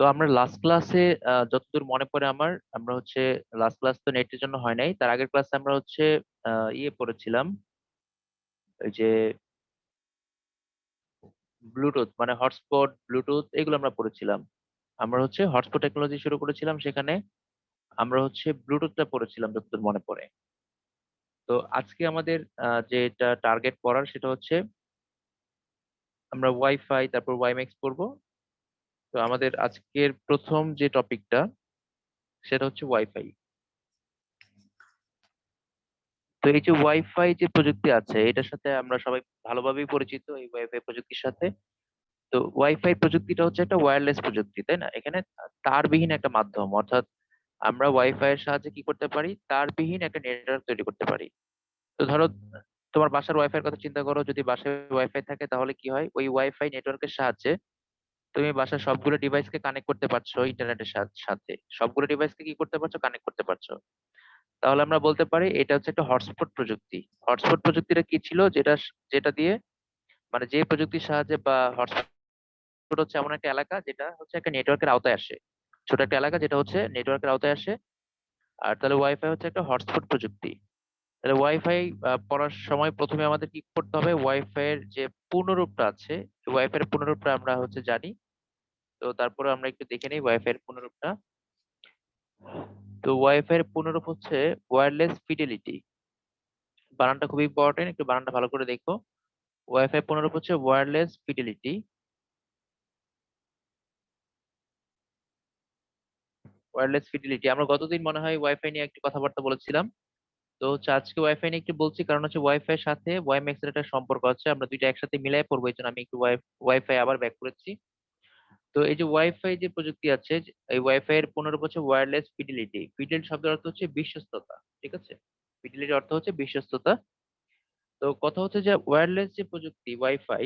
তো আমরা লাস্ট ক্লাসে যতদূর মনে পড়ে আমার, আমরা হচ্ছে লাস্ট ক্লাস তো নেটের জন্য হয় নাই, তার আগের ক্লাসে আমরা হচ্ছে ইয়ে পড়েছিলাম, ওই যে ব্লুটুথ মানে হটস্পট ব্লুটুথ এগুলো আমরা পড়েছিলাম। আমরা হচ্ছে হটস্পট টেকনোলজি শুরু করেছিলাম, সেখানে আমরা হচ্ছে ব্লুটুথটা পড়েছিলাম যতদূর মনে পড়ে। তো আজকে আমাদের যেটা টার্গেট পড়ার সেটা হচ্ছে আমরা ওয়াইফাই তারপর ওয়াইম্যাক্স পড়বো। তো আমাদের আজকের প্রথম যে টপিকটা সেটা হচ্ছে ওয়াইফাই। তো এই যে ওয়াইফাই যে প্রযুক্তি আছে এটার সাথে আমরা সবাই ভালোভাবেই পরিচিত, এই ওয়াইফাই প্রযুক্তির সাথে। তো ওয়াইফাই প্রযুক্তিটা হচ্ছে একটা ওয়্যারলেস প্রযুক্তি, তাই না? এখানে তারবিহীন একটা মাধ্যম, অর্থাৎ আমরা ওয়াইফাই এর সাহায্যে কি করতে পারি, তারবিহীন একটা নেটওয়ার্ক তৈরি করতে পারি। তো ধরো তোমার বাসার ওয়াইফাই এর কথা চিন্তা করো, যদি বাসায় ওয়াইফাই থাকে তাহলে কি হয়, ওই ওয়াইফাই নেটওয়ার্কের সাহায্যে তুমি বাসার সবগুলো ডিভাইসকে কানেক্ট করতে পারছো ইন্টারনেটের সাথে, সবগুলো ডিভাইসকে কি করতে পারছো, কানেক্ট করতে পারছো। তাহলে আমরা বলতে পারি এটা হচ্ছে একটা হটস্পট প্রযুক্তি। হটস্পট প্রযুক্তিটা কি ছিল, যেটা যেটা দিয়ে মানে যে প্রযুক্তির সাহায্যে বা হটস্পট হচ্ছে এমন একটা এলাকা যেটা হচ্ছে একটা নেটওয়ার্কের আওতায় আসে, ছোট একটা এলাকা যেটা হচ্ছে নেটওয়ার্কের আওতায় আসে। আর তাহলে ওয়াইফাই হচ্ছে একটা হটস্পট প্রযুক্তি। তাহলে ওয়াইফাই পড়ার সময় প্রথমে আমাদের কি করতে হবে, ওয়াইফাই এর যে পূর্ণরূপটা আছে, ওয়াইফাই এর পূর্ণরূপটা আমরা হচ্ছে জানি। তো তারপরে আমরা একটু দেখে নিই ওয়াইফাই এর পূর্ণরূপটা। তো ওয়াইফাই এর পূর্ণরূপ হচ্ছে ওয়্যারলেস ফিডেলিটি। বানানটা খুবই ইম্পর্টেন্ট, একটু বানানটা ভালো করে দেখো। ওয়াইফাই পূর্ণরূপ হচ্ছে ওয়্যারলেস ফিডেলিটি। ওয়্যারলেস ফিডেলিটি আমরা গতদিন মনে হয় ওয়াইফাই নিয়ে একটু কথাবার্তা বলেছিলাম। তো হচ্ছে আজকে ওয়াইফাই নিয়ে একটু বলছি, কারণ হচ্ছে ওয়াইফাই এর সাথে ওয়াইম্যাক্স এর একটা সম্পর্ক আছে, আমরা দুইটা একসাথে মিলাই পড়বো, এই জন্য আমি একটু ওয়াইফাই আবার ব্যাক করেছি। তো এই যে ওয়াইফাই যে প্রযুক্তি আছে, এই ওয়াইফাই এর পূর্ণরূপ হচ্ছে ওয়্যারলেস ফিডেলিটি। ফিডেল শব্দের অর্থ হচ্ছে বিশ্বস্ততা, ঠিক আছে? ফিডেলিটির অর্থ হচ্ছে বিশ্বস্ততা। তো কথা হচ্ছে যে ওয়্যারলেস যে প্রযুক্তি ওয়াইফাই,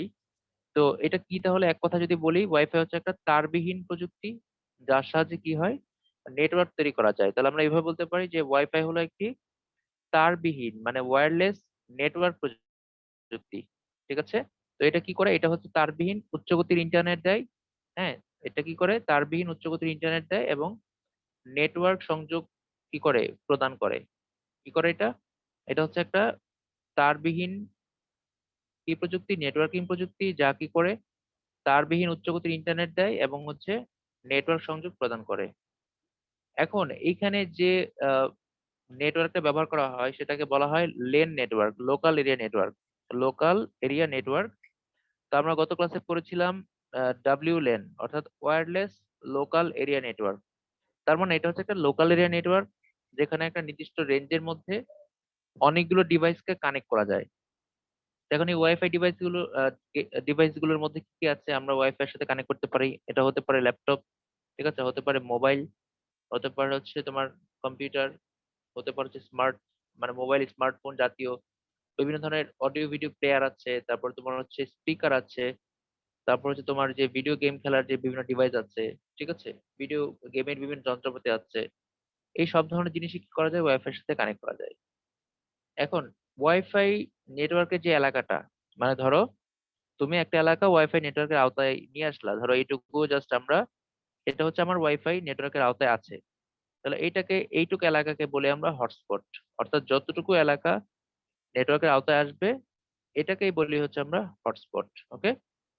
তো এটা কি তাহলে এক কথা যদি বলি, ওয়াইফাই হচ্ছে একটা তারবিহীন প্রযুক্তি, যার সাহায্যে কি হয়, নেটওয়ার্ক তৈরি করা যায়। তাহলে আমরা এইভাবে বলতে পারি যে ওয়াইফাই হলো একটি তারবিহীন মানে ওয়্যারলেস নেটওয়ার্ক প্রযুক্তি, ঠিক আছে? তো এটা কি করে, এটা হচ্ছে তারবিহীন উচ্চগতির ইন্টারনেট দেয়। হ্যাঁ, এটা কি করে, তারবিহীন উচ্চগতির ইন্টারনেট দেয় এবং নেটওয়ার্ক সংযোগ কি করে, প্রদান করে। কি করে এটা, এটা হচ্ছে একটা তারবিহীন কি প্রযুক্তি, নেটওয়ার্কিং প্রযুক্তি, যা কি করে তারবিহীন উচ্চগতির ইন্টারনেট দেয় এবং হচ্ছে নেটওয়ার্ক সংযোগ প্রদান করে। এখন এইখানে যে নেটওয়ার্কটা ব্যবহার করা হয় সেটাকে বলা হয় lane network, local area network. Local area network. তো আমরা গত ক্লাসে পড়েছিলাম ডাব্লিউ লেন, অর্থাৎ ওয়্যারলেস লোকাল এরিয়া নেটওয়ার্ক। তার মানে এটা হচ্ছে একটা লোকাল এরিয়া নেটওয়ার্ক, যেখানে একটা নির্দিষ্ট রেঞ্জের মধ্যে অনেকগুলো ডিভাইসকে কানেক্ট করা যায়। এখন এই ওয়াইফাই ডিভাইসগুলোর মধ্যে কি কি আছে, আমরা ওয়াইফাই এর সাথে কানেক্ট করতে পারি। এটা হতে পারে ল্যাপটপ, ঠিক আছে, হতে পারে মোবাইল, হতে পারে হচ্ছে তোমার কম্পিউটার, হতে পারে হচ্ছে স্মার্ট মানে মোবাইল স্মার্টফোন জাতীয় বিভিন্ন ধরনের অডিও ভিডিও প্লেয়ার আছে, তারপর তোমার হচ্ছে স্পিকার আছে, তারপর হচ্ছে তোমার যে ভিডিও গেম খেলার যে বিভিন্ন ডিভাইস আছে, ঠিক আছে, ভিডিও গেমের বিভিন্ন যন্ত্রপাতি আছে। এই সব ধরনের জিনিসই কি করা যায়, ওয়াইফাই এর সাথে কানেক্ট করা যায়। এখন ওয়াইফাই নেটওয়ার্কের যে এলাকাটা, মানে ধরো তুমি একটা এলাকা ওয়াইফাই নেটওয়ার্কের আওতায় নিয়ে আসলা, ধরো এইটুকু জাস্ট আমরা, এটা হচ্ছে আমার ওয়াইফাই নেটওয়ার্কের আওতায় আছে। তাহলে এইটুকু এলাকাকে বলে আমরা হটস্পট। অর্থাৎ যতটুকু এলাকা নেটওয়ার্কের আওতায় আসবে এটাকেই বলি হচ্ছে আমরা হটস্পট। ওকে,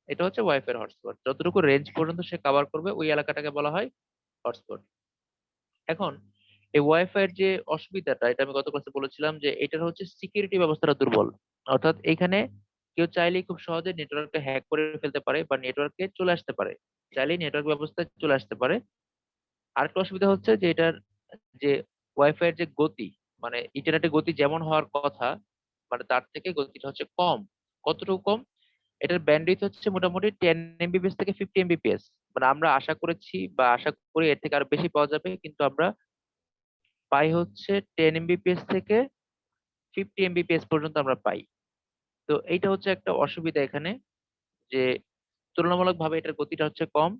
এটা হচ্ছে ওয়াইফাই এর হটস্পট, যতটুকু রেঞ্জ পর্যন্ত সে কভার করবে ওই এলাকাটাকে বলা হয় হটস্পট। এখন এই ওয়াইফাই এর যে অসুবিধাটা, এটা আমি গত ক্লাসে বলেছিলাম যে এটার হচ্ছে সিকিউরিটি ব্যবস্থাটা দুর্বল। অর্থাৎ এখানে কেউ চাইলেই খুব সহজে নেটওয়ার্কটা হ্যাক করে ফেলতে পারে বা নেটওয়ার্কে চলে আসতে পারে, চাইলেই নেটওয়ার্ক ব্যবস্থায় চলে আসতে পারে। আরেকটা অসুবিধা হচ্ছে যে এটার যে ওয়াইফাই এর যে গতি, মানে ইন্টারনেটের গতি যেমন হওয়ার কথা, মানে তার থেকে গতিটা হচ্ছে কম। কতটুকু কম, এটার ব্যান্ডউইথ হচ্ছে মোটামুটি 10 Mbps থেকে 50 Mbps। মানে আমরা আশা করেছি বা আশা করি এর থেকে আরো বেশি পাওয়া যাবে, কিন্তু আমরা পাই হচ্ছে 10 Mbps থেকে 50 Mbps পর্যন্ত আমরা পাই। তো এইটা হচ্ছে একটা অসুবিধা এখানে, যে তুলনামূলকভাবে এটার গতিটা হচ্ছে কম।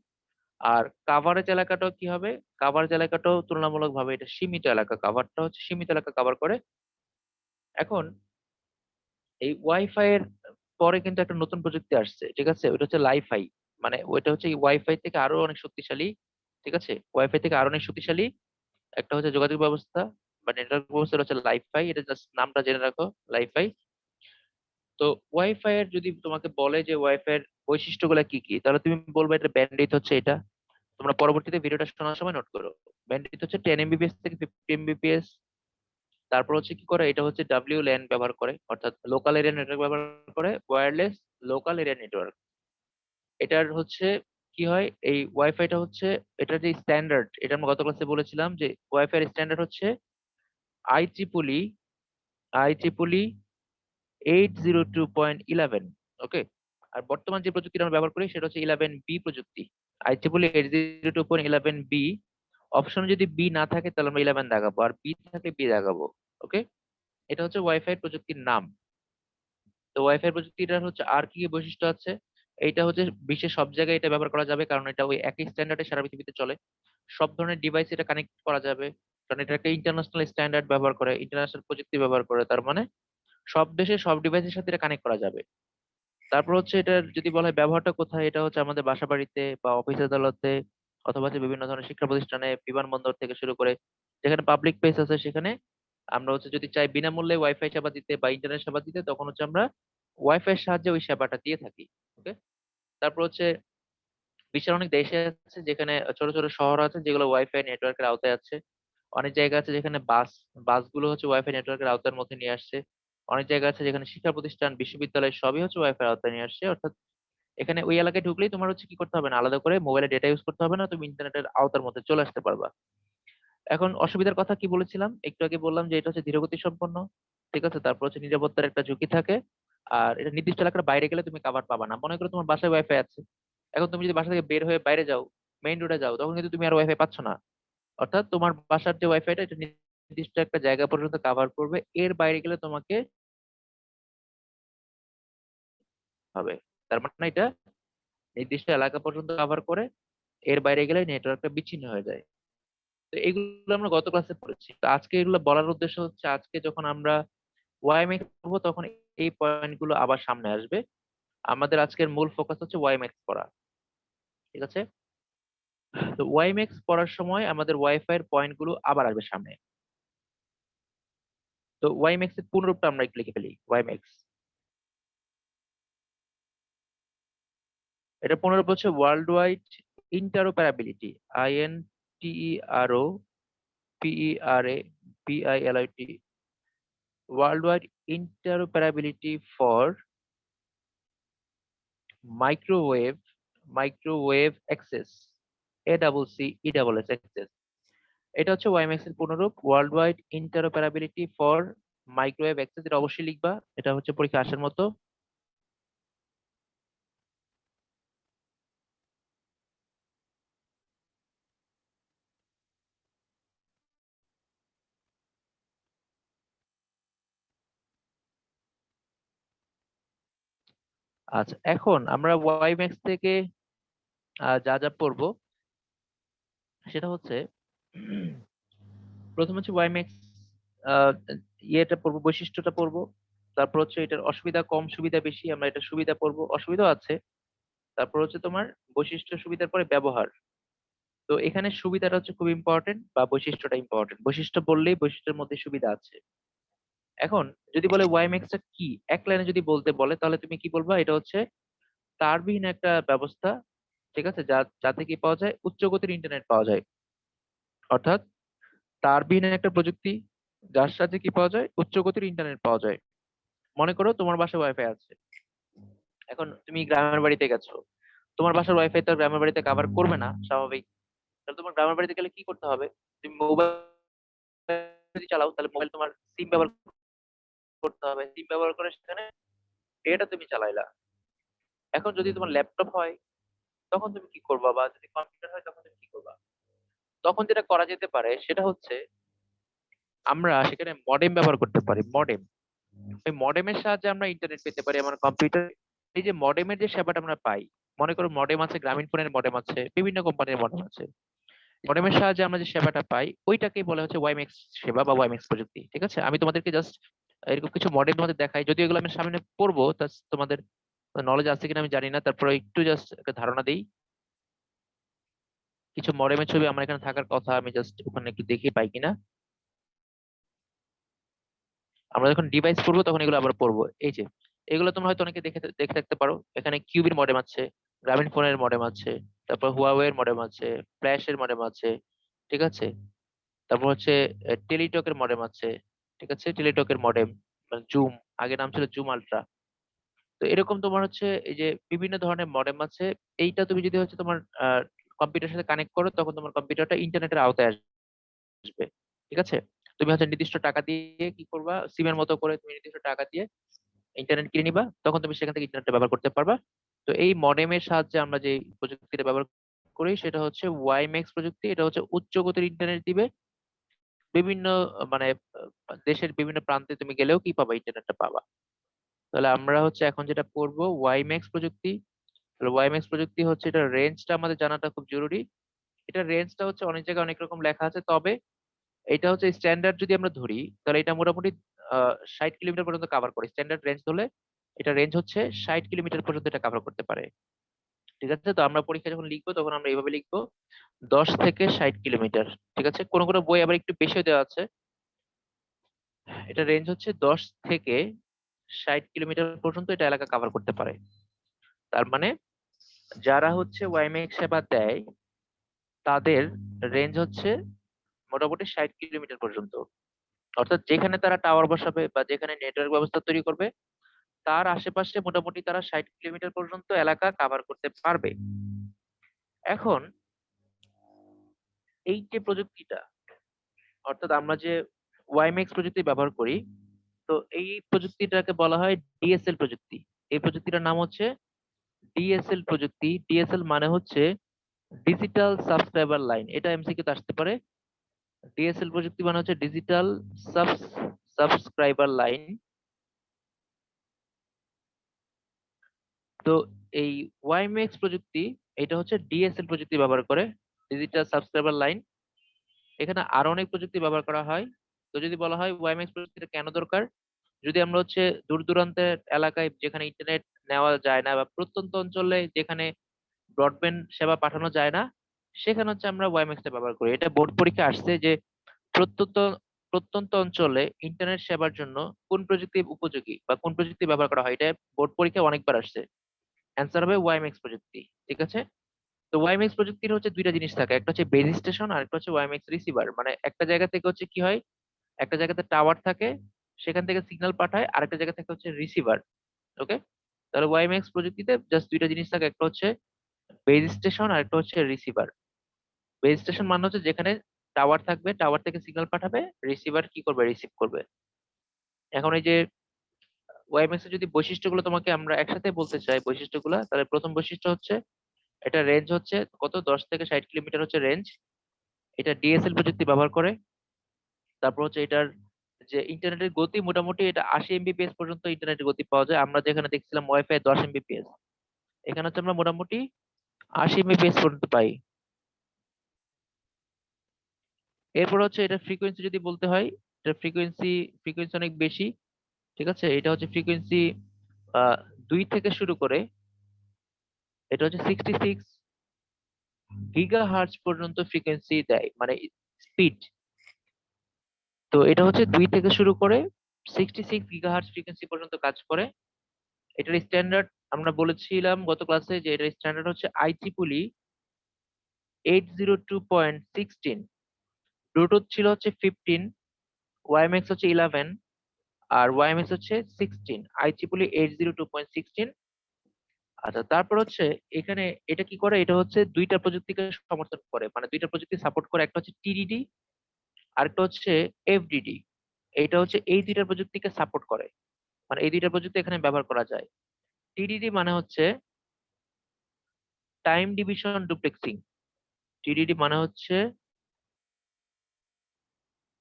আর কাভারেজ এলাকাটাও কি হবে, কাভারেজ এলাকাটাও তুলনামূলকভাবে এটা সীমিত এলাকা, কাভারটা হচ্ছে সীমিত এলাকা কভার করে। এখন এই ওয়াইফাই এর পরে কিন্তু একটা নতুন প্রযুক্তি আসছে, ঠিক আছে, ওইটা হচ্ছে লাইফাই। মানে ওইটা হচ্ছে ওয়াইফাই থেকে আরো অনেক শক্তিশালী। ঠিক আছে? ওয়াইফাই থেকে আরো অনেক শক্তিশালী একটা হচ্ছে যোগাযোগ ব্যবস্থা বা নেটওয়ার্ক ব্যবস্থা হচ্ছে লাইফাই। এটা জাস্ট নামটা জেনে রাখো, লাইফাই। তো ওয়াইফাই এর যদি তোমাকে বলে যে ওয়াইফাই এর বৈশিষ্ট্যগুলো কি কি, তাহলে তুমি বলবে এটা ব্যান্ডউইথ হচ্ছে এটা। তোমরা পরবর্তীতে ভিডিওটা শোনার সময় নোট করো। ব্যান্ডউইথ হচ্ছে 10 এমবিপিএস থেকে 50 এমবিপিএস। তারপর হচ্ছে কি করে, এটা হচ্ছে ডাব্লিউ ল্যান ব্যবহার করে, অর্থাৎ লোকাল এরিয়া নেটওয়ার্ক ব্যবহার করে, ওয়্যারলেস লোকাল এরিয়া নেটওয়ার্ক। এটার হচ্ছে কি হয়, এই ওয়াইফাইটা হচ্ছে, এটার যে স্ট্যান্ডার্ড, এটা আমরা গত ক্লাসে বলেছিলাম যে ওয়াইফাই এর স্ট্যান্ডার্ড হচ্ছে আই ট্রিপল ই 802.11। ওকে। আর বর্তমান যে প্রযুক্তিটা আমরা ব্যবহার করি সেটা হচ্ছে 11B প্রযুক্তি। IEEE 802.11B। অপশনে যদি বি না থাকে তাহলে আমরা 11 দেখাবো, আর বি থাকলে বি দেখাবো। ওকে। এটা হচ্ছে ওয়াইফাই প্রযুক্তির নাম। তো ওয়াইফাই প্রযুক্তিটার হচ্ছে আর কি কি বৈশিষ্ট্য আছে, এইটা হচ্ছে বিশ্বের সব জায়গায় এটা ব্যবহার করা যাবে, কারণ এটা ওই একই স্ট্যান্ডার্ডে সারা পৃথিবীতে চলে। সব ধরনের ডিভাইস এটা কানেক্ট করা যাবে, কারণ এটা একটা ইন্টারন্যাশনাল স্ট্যান্ডার্ড ব্যবহার করে, ইন্টারন্যাশনাল প্রযুক্তি ব্যবহার করে, তার মানে সব দেশে সব ডিভাইসের সাথে এটা কানেক্ট করা যাবে। তারপর হচ্ছে এটার যদি বলা হয় ব্যবহারটা কোথায়, এটা হচ্ছে আমাদের বাসা বাড়িতে বা অফিস আদালতে, অথবা হচ্ছে বিভিন্ন ধরনের শিক্ষা প্রতিষ্ঠানে, বিমানবন্দর থেকে শুরু করে যেখানে পাবলিক প্লেস আছে সেখানে আমরা হচ্ছে যদি চাই বিনামূল্যে ওয়াইফাই সেবা দিতে বা ইন্টারনেট সেবা দিতে, তখন হচ্ছে আমরা ওয়াইফাই এর সাহায্যে ওই সেবাটা দিয়ে থাকি। ওকে। তারপর হচ্ছে বিশ্বের অনেক দেশে আছে যেখানে ছোট ছোট শহর আছে যেগুলো ওয়াইফাই নেটওয়ার্কের আওতায় আছে। অনেক জায়গা আছে যেখানে বাসগুলো হচ্ছে ওয়াইফাই নেটওয়ার্কের আওতার মধ্যে নিয়ে আসছে। অনেক জায়গা আছে যেখানে শিক্ষা প্রতিষ্ঠান, বিশ্ববিদ্যালয় সবই হচ্ছে ওয়াইফাই আওতায় নিয়ে আসছে। অর্থাৎ এখানে ওই এলাকায় ঢুকলেই তোমার হচ্ছে কি করতে হবে না, আলাদা করে মোবাইলে ডেটা ইউজ করতে হবে না, তুমি ইন্টারনেটের আওতার মধ্যে চলে আসতে পারবা। এখন অসুবিধার কথা কি বলেছিলাম, একটু আগে বললাম যে এটা হচ্ছে ধীরগতি সম্পন্ন। ঠিক আছে। তারপর হচ্ছে নিরাপত্তার একটা ঝুঁকি থাকে। আর এটা নির্দিষ্ট এলাকার বাইরে গেলে তুমি কাভার পাবা না। মনে করো তোমার বাসায় ওয়াইফাই আছে, এখন তুমি যদি বাসা থেকে বের হয়ে বাইরে যাও, মেইন রোডে যাও, তখন কিন্তু তুমি আর ওয়াইফাই পাচ্ছ না। অর্থাৎ তোমার বাসার যে ওয়াইফাইটা এটা নির্দিষ্ট একটা জায়গা পর্যন্ত কাভার করবে, এর বাইরে গেলে তোমাকে হবে। তার মানে এটা নির্দিষ্ট এলাকা পর্যন্ত কভার করে, এর বাইরে গেলে নেটওয়ার্কটা বিচ্ছিন্ন হয়ে যায়। তো এগুলো আমরা গত ক্লাসে পড়েছি। তো আজকে এগুলো বলার উদ্দেশ্য হচ্ছে আজকে যখন আমরা ওয়াইম্যাক্স করবো তখন এই পয়েন্ট গুলো আবার সামনে আসবে। আমাদের আজকের মূল ফোকাস হচ্ছে ওয়াইম্যাক্স পড়া। ঠিক আছে। তো ওয়াইম্যাক্স পড়ার সময় আমাদের ওয়াইফাই এর পয়েন্ট গুলো আবার আসবে সামনে। তো ওয়াইম্যাক্স এর পুনরূপটা আমরা একটু লিখে ফেলি। ওয়াইম্যাক্স, এটা পুনরূপ হচ্ছে world wide interoperability. INTEROPERABILIT, world wide interoperability for microwave microwave access, ACC access. এটা হচ্ছে ওয়াইম্যাক্স এর পুনরূপ, world wide interoperability for microwave access. এটা অবশ্যই লিখবা, এটা হচ্ছে পরীক্ষা আসার মতো। আচ্ছা, এখন আমরা ওয়াইম্যাক্স থেকে যা যা পড়বো সেটা হচ্ছে প্রথম হচ্ছে ওয়াইম্যাক্স ইয়েটা পড়বো, বৈশিষ্ট্যটা পড়বো। তারপর হচ্ছে এটার অসুবিধা কম সুবিধা বেশি, আমরা এটা সুবিধা পড়বো, অসুবিধাও আছে। তারপর হচ্ছে তোমার বৈশিষ্ট্য সুবিধার পরে ব্যবহার। তো এখানে সুবিধাটা হচ্ছে খুব ইম্পর্টেন্ট, বা বৈশিষ্ট্যটা ইম্পর্টেন্ট। বৈশিষ্ট্য বললেই বৈশিষ্ট্যের মধ্যে সুবিধা আছে। এখন যদি বলে ওয়াইম্যাক্স টা কি, এক লাইনে যদি বলতে বলে তাহলে তুমি কি বলবা, এটা হচ্ছে তারবিহীন একটা ব্যবস্থা। ঠিক আছে, যাতে কি পাওয়া যায়, উচ্চ গতির ইন্টারনেট পাওয়া যায়। অর্থাৎ তারবিহীন একটা প্রযুক্তি যার সাথে কি পাওয়া যায়, উচ্চ গতির ইন্টারনেট পাওয়া যায়। মনে করো তোমার বাসায় ওয়াইফাই আছে, এখন তুমি গ্রামের বাড়িতে গেছো, তোমার বাসার ওয়াইফাই তো আর গ্রামের বাড়িতে কভার করবে না, স্বাভাবিক। তাহলে তোমার গ্রামের বাড়িতে গেলে কি করতে হবে, তুমি মোবাইল যদি চালাও তাহলে মোবাইল তোমার সিম ব্যবহার করতে হবে, সিম ব্যবহার করে সেখানে ডেটা তুমি চালাইলা। এখন যদি তোমার ল্যাপটপ হয় তখন তুমি কি করবা, বা যদি কম্পিউটার হয় তখন তুমি কি করবা? তখন যেটা করা যেতে পারে সেটা হচ্ছে আমরা সেখানে মডেম ব্যবহার করতে পারি। মডেম, ওই মডেমের সাহায্যে আমরা ইন্টারনেট পেতে পারি আমার কম্পিউটার। এই যে মডেমের যে সেবাটা আমরা পাই, মনে করো মডেম আছে, গ্রামীণ ফোনের মডেম আছে, বিভিন্ন কোম্পানির মডেম আছে, মডেমের সাহায্যে আমরা যে সেবাটা পাই ওইটাকেই বলা হচ্ছে ওয়াইম্যাক্স সেবা বা ওয়াইম্যাক্স প্রযুক্তি। ঠিক আছে, আমি তোমাদেরকে জাস্ট এরকম কিছু মডেল তোমাদের দেখাই, যদিও এগুলো আমি সামনে পড়বো, তা তোমাদের নলেজ আছে কিনা আমি জানি না, তারপরে একটু জাস্ট একটা ধারণা দেই। কিছু মডেমের ছবি আমার এখানে থাকার কথা, আমি জাস্ট ওখানে একটু দেখি পাই কিনা। আমরা যখন ডিভাইস পড়বো তখন এগুলো আবার পড়বো। এই যে এগুলো তোমরা হয়তো অনেকে দেখে দেখে থাকতে পারো, এখানে কিউবির মডেম আছে, গ্রামীণ ফোনের মডেম আছে, তারপর হুয়াওয়ে এর মডেম আছে, ফ্ল্যাশ এর মডেম আছে, ঠিক আছে। তারপর হচ্ছে টেলিটকের মডেম আছে, ঠিক আছে, টেলিটকের মডেম, জুম, আগে নাম ছিল জুম আলট্রা। তো এরকম তোমার হচ্ছে এই যে বিভিন্ন ধরনের মডেম আছে। এইটা তুমি যদি হচ্ছে তোমার কম্পিউটারের সাথে কানেক্ট করো, তখন তোমার কম্পিউটারটা ইন্টারনেটের আওতায় আসবে, ঠিক আছে। তুমি হচ্ছে নির্দিষ্ট টাকা দিয়ে কি করবা, সিমের মতো করে তুমি নির্দিষ্ট টাকা দিয়ে ইন্টারনেট কিনে নিবা, তখন তুমি সেখান থেকে ইন্টারনেটটা ব্যবহার করতে পারবা। তো এই মডেমের সাহায্যে আমরা যে প্রযুক্তিটা ব্যবহার করি সেটা হচ্ছে ওয়াইম্যাক্স প্রযুক্তি। এটা হচ্ছে উচ্চ গতির ইন্টারনেট দিবে বিভিন্ন মানে দেশের বিভিন্ন প্রান্তে তুমি গেলেও কি পাবা, ইন্টারনেটটা পাবা। তাহলে আমরা হচ্ছে এখন যেটা করব ওয়াইম্যাক্স প্রযুক্তি। তাহলে ওয়াইম্যাক্স প্রযুক্তি হচ্ছে, এটা রেঞ্জটা আমাদের জানাটা খুব জরুরি। এটা রেঞ্জটা হচ্ছে অনেক জায়গায় অনেক রকম লেখা আছে, তবে এটা হচ্ছে স্ট্যান্ডার্ড যদি আমরা ধরি তাহলে এটা মোটামুটি 60 কিলোমিটার পর্যন্ত কাভার করে। স্ট্যান্ডার্ড রেঞ্জ হলে এটা রেঞ্জ হচ্ছে 60 কিলোমিটার পর্যন্ত এটা কভার করতে পারে, ঠিক আছে। তো আমরা পরীক্ষা যখন লিখবো তখন আমরা এইভাবে লিখবো, 10 থেকে 60 কিলোমিটার, ঠিক আছে। কোনো কোনো বই আবার একটু বেশি দেওয়া আছে, এটা রেঞ্জ হচ্ছে 10 থেকে 60 কিলোমিটার পর্যন্ত এটা এলাকা কভার করতে পারে। তার মানে যারা হচ্ছে ওয়াইমেক সেবা দেয় তাদের রেঞ্জ হচ্ছে মোটামুটি 60 কিলোমিটার পর্যন্ত। অর্থাৎ যেখানে তারা টাওয়ার বসাবে বা যেখানে নেটওয়ার্ক ব্যবস্থা তৈরি করবে তার আশেপাশে মোটামুটি তারা 60 কিলোমিটার পর্যন্ত এলাকা কভার করতে পারবে। এখন এই যে প্রযুক্তিটা, অর্থাৎ আমরা যে ওয়াইমেক্স প্রযুক্তি ব্যবহার করি, তো এই প্রযুক্তিটাকে বলা হয় ডিএসএল প্রযুক্তি। এই প্রযুক্তিটার নাম হচ্ছে ডিএসএল প্রযুক্তি। ডিএসএল মানে হচ্ছে ডিজিটাল সাবস্ক্রাইবার লাইন, এটা এমসিকিউ তে আসতে পারে। ডিএসএল প্রযুক্তি মানে হচ্ছে ডিজিটাল সাবস্ক্রাইবার লাইন। তো এই ওয়াইমেক্স প্রযুক্তি এটা হচ্ছে ডিএসএল প্রযুক্তি ব্যবহার করে, ডিজিটাল সাবস্ক্রাইবার লাইন। এখানে আরো অনেক প্রযুক্তি ব্যবহার করা হয়। তো যদি বলা হয় ওয়াইমেক্স প্রযুক্তিটা কেন দরকার, যদি আমরা হচ্ছে দূর দূরান্তের এলাকায় যেখানে ইন্টারনেট নেওয়া যায় না বা প্রত্যন্ত অঞ্চলে যেখানে ব্রডব্যান্ড সেবা পাঠানো যায় না, সেখানে হচ্ছে আমরা ওয়াইমেক্সটা ব্যবহার করি। এটা বোর্ড পরীক্ষা আসছে যে প্রত্যন্ত প্রত্যন্ত অঞ্চলে ইন্টারনেট সেবার জন্য কোন প্রযুক্তি উপযোগী বা কোন প্রযুক্তি ব্যবহার করা হয়, এটা বোর্ড পরীক্ষা অনেকবার আসছে। অ্যান্সার হবে ওয়াইমেক্স প্রযুক্তি, ঠিক আছে। তো ওয়াইমেক্স প্রযুক্তির হচ্ছে দুইটা জিনিস থাকে, একটা হচ্ছে বেজ স্টেশন আর একটা হচ্ছে ওয়াইমেক্স রিসিভার। মানে একটা জায়গা থেকে হচ্ছে কি হয়, একটা জায়গাতে টাওয়ার থাকে, সেখান থেকে সিগন্যাল পাঠায়, আরেকটা জায়গা থেকে হচ্ছে রিসিভার। ওকে, তাহলে ওয়াইমেক্স প্রযুক্তিতে জাস্ট দুইটা জিনিস থাকে, একটা হচ্ছে বেজ স্টেশন আর একটা হচ্ছে রিসিভার। বেজ স্টেশন মানে হচ্ছে যেখানে টাওয়ার থাকবে, টাওয়ার থেকে সিগন্যাল পাঠাবে, রিসিভার কি করবে, রিসিভ করবে। এখন এই যে ওয়াইমেক্স এর যদি বৈশিষ্ট্যগুলো তোমাকে আমরা একসাথে বলতে চাই বৈশিষ্ট্যগুলো, তাহলে প্রথম বৈশিষ্ট্য হচ্ছে এটা রেঞ্জ হচ্ছে কত, 10 থেকে 60 কিলোমিটার হচ্ছে রেঞ্জ। এটা ডিএসএল প্রযুক্তি ব্যবহার করে। তারপর হচ্ছে এটার যে ইন্টারনেটের গতি মোটামুটি এটা 80 এমবিপিএস পর্যন্ত ইন্টারনেটের গতি পাওয়া যায়। আমরা যেখানে দেখছিলাম ওয়াইফাই 10 এমবিপিএস, এখানে হচ্ছে আমরা মোটামুটি 80 এমবিপিএস পর্যন্ত পাই। এরপর হচ্ছে এটা ফ্রিকোয়েন্সি যদি বলতে হয়, এটা ফ্রিকোয়েন্সি ফ্রিকোয়েন্সি অনেক বেশি, ঠিক আছে। এটা হচ্ছে ফ্রিকোয়েন্সি 2 থেকে শুরু করে, এটা হচ্ছে 66 GHz পর্যন্ত ফ্রিকোয়েন্সি দেয়, মানে স্পিড। তো এটা হচ্ছে 2 থেকে শুরু করে 66 GHz ফ্রিকোয়েন্সি পর্যন্ত কাজ করে। এটার স্ট্যান্ডার্ড আমরা বলেছিলাম গত ক্লাসে যে এটার স্ট্যান্ডার্ড হচ্ছে আইইইই 802.16। ব্লুটুথ ছিল হচ্ছে 15, ওয়াইএমএক্স হচ্ছে 11, আর ওয়াইএমএক্স হচ্ছে 16, আইইইই 802.16। আচ্ছা, তারপর হচ্ছে এখানে এটা কি করে, এটা হচ্ছে দুইটা প্রযুক্তিকে সমর্থন করে, মানে দুইটা প্রযুক্তি সাপোর্ট করে, একটা হচ্ছে টিডিডি আর একটা হচ্ছে এফডিডি। এটা হচ্ছে এই দুইটা প্রযুক্তিকে সাপোর্ট করে, মানে এই দুইটা প্রযুক্তি এখানে ব্যবহার করা যায়। টিডিডি মানে হচ্ছে টাইম ডিভিশন ডুপ্লেক্সিং। টিডিডি মানে হচ্ছে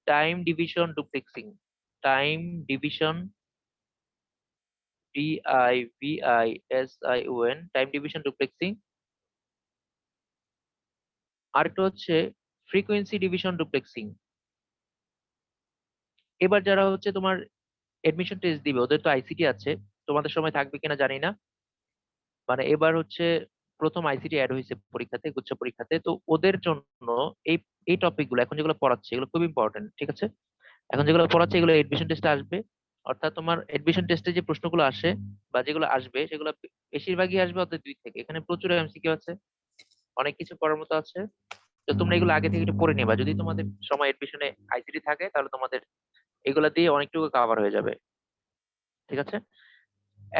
time division duplexing. Time division, DIVISION, time division duplexing. আরেকটা হচ্ছে ফ্রিকোয়েন্সি ডিভিশন ডুপ্লেক্সিং। এবার যারা হচ্ছে তোমার এডমিশন টেস্ট দিবে ওদের তো আইসিটি আছে, তোমাদের সময় থাকবে কিনা জানি না। মানে এবার হচ্ছে প্রথম আইসিটি অ্যাড হয়েছে পরীক্ষাতে, গুচ্ছ পরীক্ষাতে, তো ওদের জন্য এই এই টপিক গুলো এখন যেগুলো পড়াচ্ছে এগুলো খুব ইম্পর্টেন্ট, ঠিক আছে? এখন যেগুলো পড়াচ্ছে এগুলো এডমিশন টেস্টে আসবে। অর্থাৎ তোমার এডমিশন টেস্টে যে প্রশ্নগুলো আসে বা যেগুলো আসবে সেগুলো বেশিরভাগই আসবে অর্থাৎ 2 থেকে। এখানে প্রচুর এমসিকিউ আছে, অনেক কিছু করার মতো আছে। তো তোমরা এগুলো আগে থেকে একটু পড়ে নিবা, যদি তোমাদের সময় এডমিশনে আইসিটি থাকে তাহলে তোমাদের এগুলা দিয়ে অনেকটুকু কাভার হয়ে যাবে, ঠিক আছে?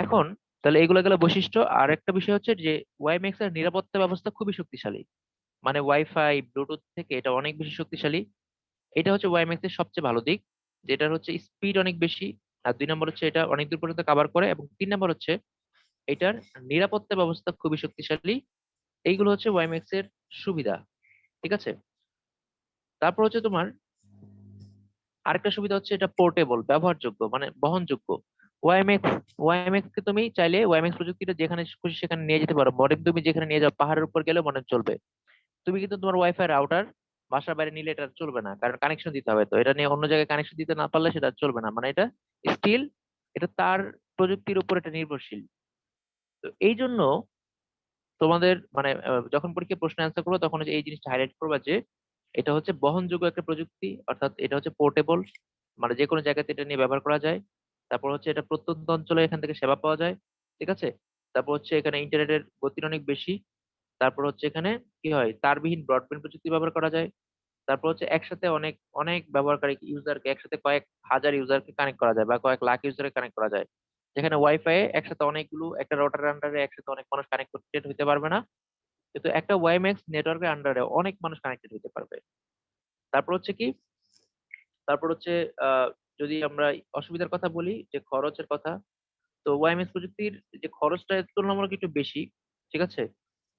এখন তাহলে এগুলো গেল বৈশিষ্ট্য। আর একটা বিষয় হচ্ছে যে ওয়াইম্যাক্স এর নিরাপত্তা ব্যবস্থা খুবই শক্তিশালী, মানে ওয়াইফাই ব্লুটুথ থেকে এটা অনেক বেশি শক্তিশালী। এটা হচ্ছে ওয়াইম্যাক্স এর সবচেয়ে ভালো দিক, যেটার হচ্ছে স্পিড অনেক বেশি। আর 2 নম্বর হচ্ছে এটা অনেক দূর পর্যন্ত কভার করে, এবং 3 নম্বর হচ্ছে এটার নিরাপত্তা ব্যবস্থা খুবই শক্তিশালী। এইগুলো হচ্ছে ওয়াইম্যাক্স এর সুবিধা, ঠিক আছে? তারপর হচ্ছে তোমার আরেকটা সুবিধা হচ্ছে এটা পোর্টেবল, ব্যবহারযোগ্য, মানে বহনযোগ্য। ওয়াইম্যাক্স ওয়াইম্যাক্স কে তুমি চাইলে ওয়াইম্যাক্স প্রযুক্তিটা যেখানে খুশি সেখানে নিয়ে যেতে পারো। মডেম তুমি যেখানে নিয়ে যাও, পাহাড়ের উপর গেলে মডেম চলবে। তুমি কিন্তু তোমার ওয়াইফাই রাউটার বাসার বাইরে নিলে এটা চলবে না, কারণ কানেকশন দিতে হবে। তো এটা নিয়ে অন্য জায়গায় কানেকশন দিতে না পারলে সেটা চলবে না, মানে এটা স্টিল এটা তার প্রযুক্তির উপর এটা নির্ভরশীল। তো এই জন্য তোমাদের মানে যখন পরীক্ষায় প্রশ্ন অ্যান্সার করবো তখন হচ্ছে এই জিনিসটা হাইলাইট করবা যে এটা হচ্ছে বহনযোগ্য একটা প্রযুক্তি, অর্থাৎ এটা হচ্ছে পোর্টেবল, মানে যে কোনো জায়গাতে এটা নিয়ে ব্যবহার করা যায়। তারপর হচ্ছে এটা প্রত্যন্ত অঞ্চলে এখান থেকে সেবা পাওয়া যায়, ঠিক আছে? তারপর হচ্ছে এখানে ইন্টারনেটের গতি অনেক বেশি। তারপর হচ্ছে এখানে কি হয়, তারবিহীন ব্রডব্যান্ড প্রযুক্তি ব্যবহার করা যায়। তারপর হচ্ছে একসাথে অনেক অনেক ব্যবহারকারী ইউজারকে একসাথে কয়েক হাজার ইউজারকে কানেক্ট করা যায় বা কয়েক লাখ ইউজারকে কানেক্ট করা যায়, যেখানে ওয়াইফাই একসাথে অনেকগুলো একটা রাউটারের আন্ডারে একসাথে অনেক মানুষ কানেক্টেড হতে পারবে না। কিন্তু একটা ওয়াইম্যাক্স নেটওয়ার্কের আন্ডারে অনেক মানুষ কানেক্টেড হতে পারবে। তারপর হচ্ছে কি, তারপর হচ্ছে আহ যদি আমরা অসুবিধার কথা বলি, যে খরচের কথা, তো ওয়াইএমএস প্রযুক্তির যে খরচটা তুলনামূলক একটু বেশি, ঠিক আছে?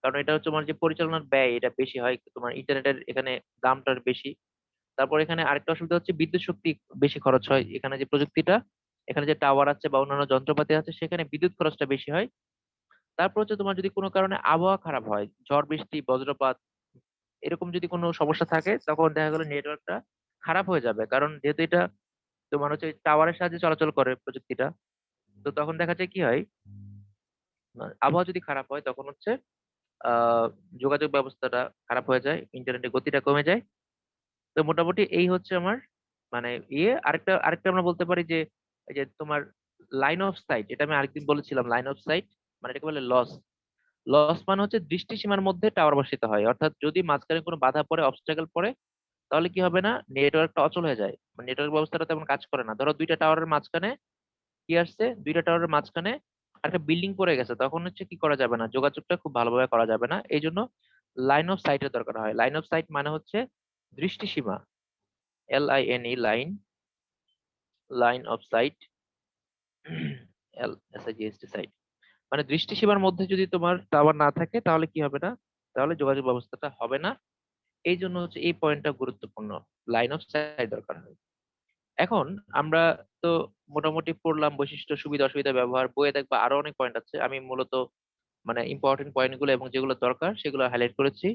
কারণ এটা হচ্ছে তোমার যে পরিচালনার ব্যয় এটা বেশি হয়, তোমার ইন্টারনেটের এখানে দামটা বেশি। তারপর এখানে আরেকটা অসুবিধা হচ্ছে বিদ্যুৎ শক্তি বেশি খরচ হয়। এখানে যে প্রযুক্তিটা, এখানে যে টাওয়ার আছে বা অন্যান্য যন্ত্রপাতি আছে সেখানে বিদ্যুৎ খরচটা বেশি হয়। তারপর হচ্ছে তোমার যদি কোনো কারণে আবহাওয়া খারাপ হয়, ঝড় বৃষ্টি বজ্রপাত এরকম যদি কোনো সমস্যা থাকে, তখন দেখা গেলো নেটওয়ার্কটা খারাপ হয়ে যাবে, কারণ যেহেতু এটা তোমার হচ্ছে টাওয়ারের সাহায্যে চলাচল করে প্রযুক্তিটা। তো তখন দেখা যায় কি হয়, আবহাওয়া যদি খারাপ হয় তখন হচ্ছে আহ যোগাযোগ ব্যবস্থাটা খারাপ হয়ে যায়, ইন্টারনেটের গতিটা কমে যায়। তো মোটামুটি এই হচ্ছে আমার মানে আরেকটা আরেকটা আমরা বলতে পারি যে এই যে তোমার লাইন অফ সাইট, এটা আমি আরেকদিন বলেছিলাম। লাইন অফ সাইট মানে এটাকে বলে লস। লস মানে হচ্ছে দৃষ্টিসীমার মধ্যে টাওয়ার বসাতে হয়, অর্থাৎ যদি মাঝখানে কোনো বাধা পড়ে, অবস্টাকেল পড়ে, তাহলে কি হবে না, নেটওয়ার্কটা অচল হয়ে যায়, মানে নেটওয়ার্ক ব্যবস্থাটা তেমন কাজ করে না। ধরো দুইটা টাওয়ারের মাঝখানে কি আসছে, দুইটা টাওয়ারের মাঝখানে একটা বিল্ডিং পড়ে গেছে, তখন হচ্ছে কি করা যাবে না, যোগাযোগটা খুব ভালোভাবে করা যাবে না। এই জন্য লাইন অফ সাইটের দরকার হয়। লাইন অফ সাইট মানে হচ্ছে দৃষ্টিসীমা, LINE line, line of sight, LSIGHT sight, মানে দৃষ্টিসীমার মধ্যে যদি তোমার টাওয়ার না থাকে তাহলে কি হবে না, তাহলে যোগাযোগ ব্যবস্থাটা হবে না। এই জন্য হচ্ছে এই পয়েন্টটা গুরুত্বপূর্ণ, লাইন অফ সাইট দরকার হয়। এখন আমরা তো মোটামুটি পড়লাম বৈশিষ্ট্য, সুবিধা অসুবিধা, ব্যবহার। বইয়ে দেখবা আরো অনেক পয়েন্ট আছে, আমি মূলত মানে ইম্পর্টেন্ট পয়েন্ট গুলো এবং যেগুলো দরকার সেগুলো হাইলাইট করেছি।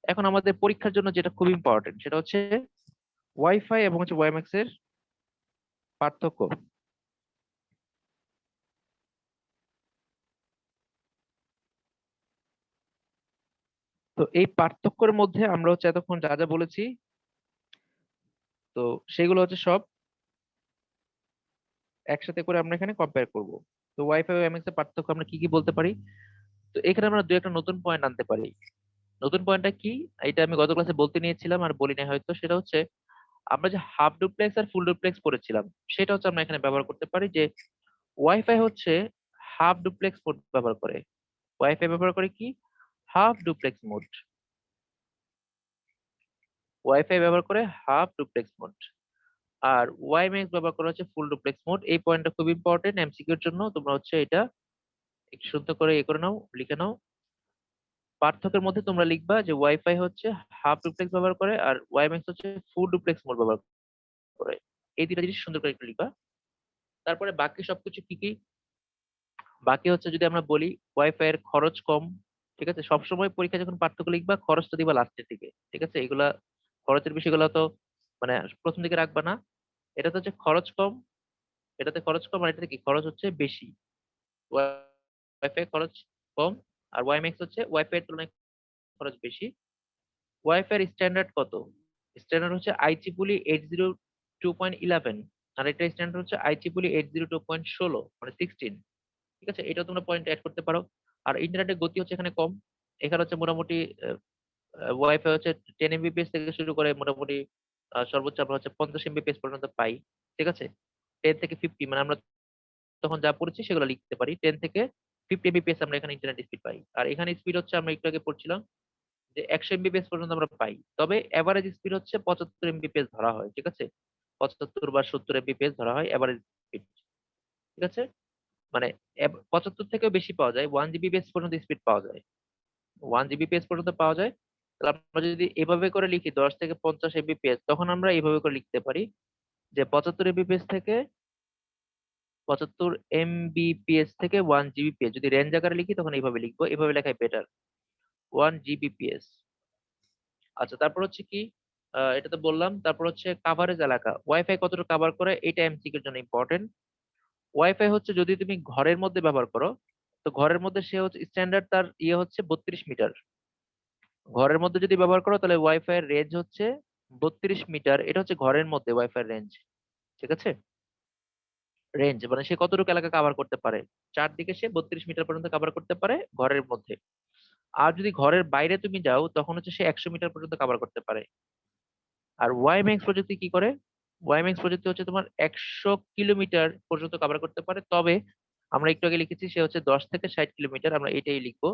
এখন আমাদের পরীক্ষার জন্য যেটা খুব ইম্পর্টেন্ট সেটা হচ্ছে ওয়াইফাই এবং হচ্ছে ওয়াইম্যাক্স এর পার্থক্য। তো এই পার্থক্যের মধ্যে আমরা হচ্ছে এতক্ষণ যা যা বলেছি, তো সেগুলো হচ্ছে সব একসাথে করে আমরা এখানে কম্পেয়ার করব। তো ওয়াইফাই ও ওয়াইম্যাক্স এর পার্থক্য আমরা কি কি বলতে পারি, তো এখানে আমরা দু একটা নতুন পয়েন্ট আনতে পারি। নতুন পয়েন্টটা কি, এটা আমি গত ক্লাসে বলতে নিয়েছিলাম আর বলি নাই হয়তো, সেটা হচ্ছে আমরা যে হাফ ডুপ্লেক্স আর ফুল ডুপ্লেক্স পড়েছিলাম, সেটা হচ্ছে আমরা এখানে ব্যবহার করতে পারি। যে ওয়াইফাই হচ্ছে হাফ ডুপ্লেক্স মোড ব্যবহার করে, ওয়াইফাই ব্যবহার করে কি হাফ ডুপ্লেক্স মোড, ওয়াইফাই ব্যবহার করে হাফ ডুপ্লেক্স মোড। আর ওয়াইম্যাক্স ব্যবহার করা হচ্ছে ফুল ডুপ্লেক্স মোড। এই পয়েন্টটা খুব ইম্পর্টেন্ট এমসিকিউর জন্য, তোমরা হচ্ছে এটা একটু সুন্দর করে করে নাও, লিখে নাও। পার্থক্যের মধ্যে তোমরা লিখবা যে ওয়াইফাই হচ্ছে হাফ ডুপ্লেক্স ব্যবহার করে আর ওয়াইম্যাক্স হচ্ছে ফুল ডুপ্লেক্স মোড ব্যবহার করে। এই দুইটা জিনিস সুন্দর করে একটু লিখবা। তারপরে বাকি সবকিছু কি কি, বাকি হচ্ছে যদি আমরা বলি ওয়াইফাই এর খরচ কম, ঠিক আছে? সবসময় পরীক্ষা যখন পার্থক্য লিখবা খরচটা দিবা লাস্টের দিকে, ঠিক আছে? এগুলা খরচের বিষয়গুলো তো মানে প্রথম দিকে রাখবা না। এটা তো হচ্ছে খরচ কম, এটাতে খরচ কম, আর এটাতে কি খরচ হচ্ছে বেশি। ওয়াইফাই খরচ কম আর ওয়াইম্যাক্স হচ্ছে ওয়াইফাই এর তুলনায় খরচ বেশি। ওয়াইফাই এর স্ট্যান্ডার্ড কত? স্ট্যান্ডার্ড হচ্ছে IEEE 802.11, আর এটা স্ট্যান্ডার্ড হচ্ছে IEEE 802.16, মানে 16। ঠিক আছে, এটা তোমরা পয়েন্ট অ্যাড করতে পারো। আর ইন্টারনেটের গতি হচ্ছে এখানে কম। এখানে হচ্ছে মোটামুটি ওয়াইফাই হচ্ছে 10 Mbps থেকে শুরু করে মোটামুটি সর্বোচ্চ আমরা হচ্ছে 50 Mbps পর্যন্ত পাই। ঠিক আছে, 10 থেকে 50, মানে আমরা তখন যা পড়েছি সেগুলো লিখতে পারি। 10 থেকে 50 Mbps আমরা এখানে ইন্টারনেট স্পিড পাই। আর এখানে স্পিড হচ্ছে আমরা একটু আগে পড়ছিলাম যে 100 Mbps পর্যন্ত আমরা পাই। তবে এভারেজ স্পিড হচ্ছে 75 Mbps ধরা হয়। ঠিক আছে, 75 বা 70 Mbps ধরা হয় এভারেজ স্পিড। ঠিক আছে, মানে 75 থেকেও বেশি পাওয়া যায়, 1 Gbps পর্যন্ত স্পিড পাওয়া যায়, 1 Gbps পর্যন্ত পাওয়া যায়। তাহলে আমরা যদি এভাবে করে লিখি 10 থেকে 50 Mbps, তখন আমরা এইভাবে করে লিখতে পারি যে 75 Mbps থেকে 75 Mbps থেকে 1 Gbps, যদি রেঞ্জ আকারে লিখি তখন এইভাবে লিখবো, এইভাবে লেখাই বেটার, 1 Gbps। আচ্ছা, তারপর হচ্ছে কি, এটা তো বললাম। তারপর হচ্ছে কাভারেজ এলাকা, ওয়াইফাই কতটুকু কভার করে, এটা এমসিকিউর জন্য ইম্পর্টেন্ট। ওয়াইফাই হচ্ছে যদি তুমি ঘরের মধ্যে ব্যবহার করো, তো ঘরের মধ্যে সে হচ্ছে স্ট্যান্ডার্ড তার ইয়ে হচ্ছে 32 মিটার। ঘরের মধ্যে যদি ব্যবহার করো তাহলে ওয়াইফাই এর রেঞ্জ হচ্ছে 32 মিটার, এটা হচ্ছে ঘরের মধ্যে ওয়াইফাই রেঞ্জ। ঠিক আছে, রেঞ্জ মানে সে কতটুকু এলাকা কভার করতে পারে, চারদিকে সে 32 মিটার পর্যন্ত কভার করতে পারে ঘরের মধ্যে। আর যদি ঘরের বাইরে তুমি যাও তখন হচ্ছে সে 100 মিটার পর্যন্ত কভার করতে পারে। আর ওয়াইম্যাক্স প্রযুক্তি কি করে, ওয়াইম্যাক্স প্রযুক্তি হচ্ছে তোমার 100 কিলোমিটার পর্যন্ত কভার করতে পারে। তবে আমরা একটু আগে লিখেছি সে হচ্ছে 10 থেকে 60 কিলোমিটার, আমরা এটাই লিখবো।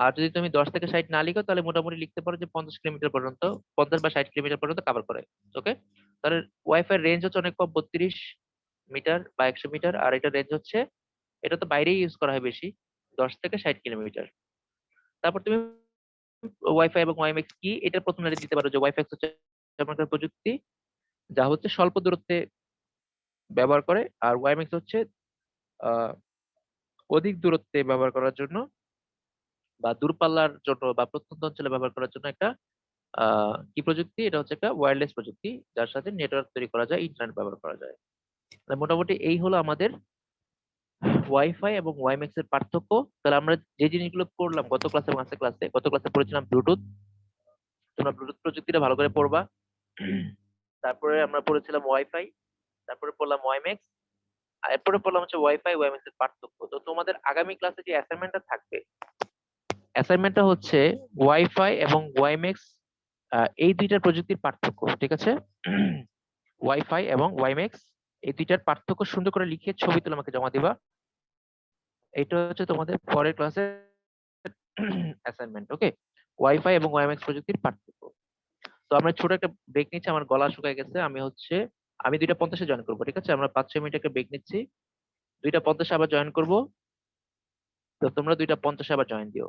আর যদি তুমি 10 থেকে 60 না লিখো তাহলে মোটামুটি লিখতে পারো যে 50 কিলোমিটার পর্যন্ত, 50 বা 60 কিলোমিটার পর্যন্ত কভার করে। ওকে, তাহলে ওয়াইফাই রেঞ্জ হচ্ছে অনেক কম, 32 মিটার বা 100 মিটার। আর এটা রেঞ্জ হচ্ছে, এটা তো বাইরেই ইউজ করা হয় বেশি, 10 থেকে 60 কিলোমিটার। তারপর তুমি ওয়াইফাই এবং ওয়াইম্যাক্স কি এটা প্রথমে দিতে পারো যে ওয়াইফাই হচ্ছে এমন একটা প্রযুক্তি যা হচ্ছে স্বল্প দূরত্বে ব্যবহার করে, আর ওয়াইম্যাক্স হচ্ছে আহ অধিক দূরত্বে ব্যবহার করার জন্য বা দূরপাল্লার জন্য বা প্রত্যন্ত অঞ্চলে ব্যবহার করার জন্য একটা কি প্রযুক্তি, এটা হচ্ছে একটা ওয়্যারলেস প্রযুক্তি যার সাথে নেটওয়ার্ক তৈরি করা যায়, ইন্টারনেট ব্যবহার করা যায়। তাহলে মোটামুটি এই হলো আমাদের ওয়াইফাই এবং ওয়াইম্যাক্স এর পার্থক্য। তাহলে আমরা যে জিনিসগুলো পড়লাম গত ক্লাসে এবং আজকের ক্লাসে, গত ক্লাসে পড়েছিলাম ব্লুটুথ, তোমরা ব্লুটুথ প্রযুক্তিটা ভালো করে পড়বা। তারপরে আমরা পড়েছিলাম ওয়াইফাই, তারপরে পড়লাম ওয়াইম্যাক্স, আর এরপরে পড়লাম হচ্ছে ওয়াইফাই ওয়াইম্যাক্স এর পার্থক্য। তো তোমাদের আগামী ক্লাসে যে অ্যাসাইনমেন্টটা থাকবে, অ্যাসাইনমেন্টটা হচ্ছে ওয়াইফাই এবং ওয়াইম্যাক্স এই দুইটার প্রযুক্তির পার্থক্য। ঠিক আছে, ওয়াইফাই এবং ওয়াইম্যাক্স এই দুইটার পার্থক্য সুন্দর করে লিখে ছবি তুলে আমাকে জমা দিবা। এটা হচ্ছে তোমাদের পরের ক্লাসের অ্যাসাইনমেন্ট। ওকে, ওয়াইফাই এবং ওয়াইম্যাক্স প্রযুক্তির পার্থক্য। তো আমরা ছোট একটা ব্রেক নিচ্ছি, আমার গলা শুকায় গেছে, আমি 2:50 জয়েন করবো। ঠিক আছে, আমরা 5-6 মিনিট একটা ব্রেক নিচ্ছি, 2:50 আবার জয়েন করবো। তো তোমরা 2:50 আবার জয়েন দিও।